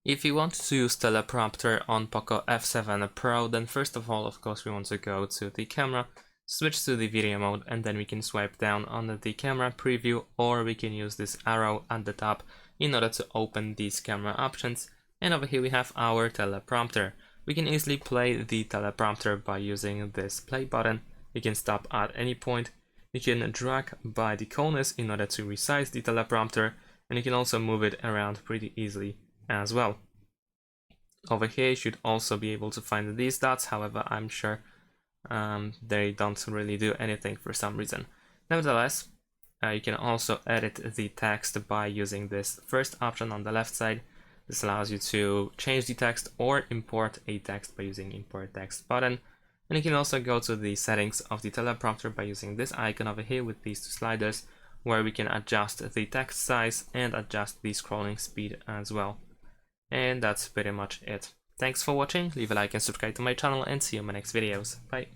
If you want to use teleprompter on POCO F7 Pro, then first of all, of course, we want to go to the camera, switch to the video mode, and then we can swipe down on the camera preview, or we can use this arrow at the top in order to open these camera options. And over here we have our teleprompter. We can easily play the teleprompter by using this play button. You can stop at any point. You can drag by the corners in order to resize the teleprompter, and you can also move it around pretty easily as well. Over here you should also be able to find these dots, however I'm sure they don't really do anything for some reason. Nevertheless, you can also edit the text by using this first option on the left side. This allows you to change the text or import a text by using import text button. And you can also go to the settings of the teleprompter by using this icon over here with these two sliders, where we can adjust the text size and adjust the scrolling speed as well. And that's pretty much it. Thanks for watching, leave a like and subscribe to my channel, and see you in my next videos. Bye!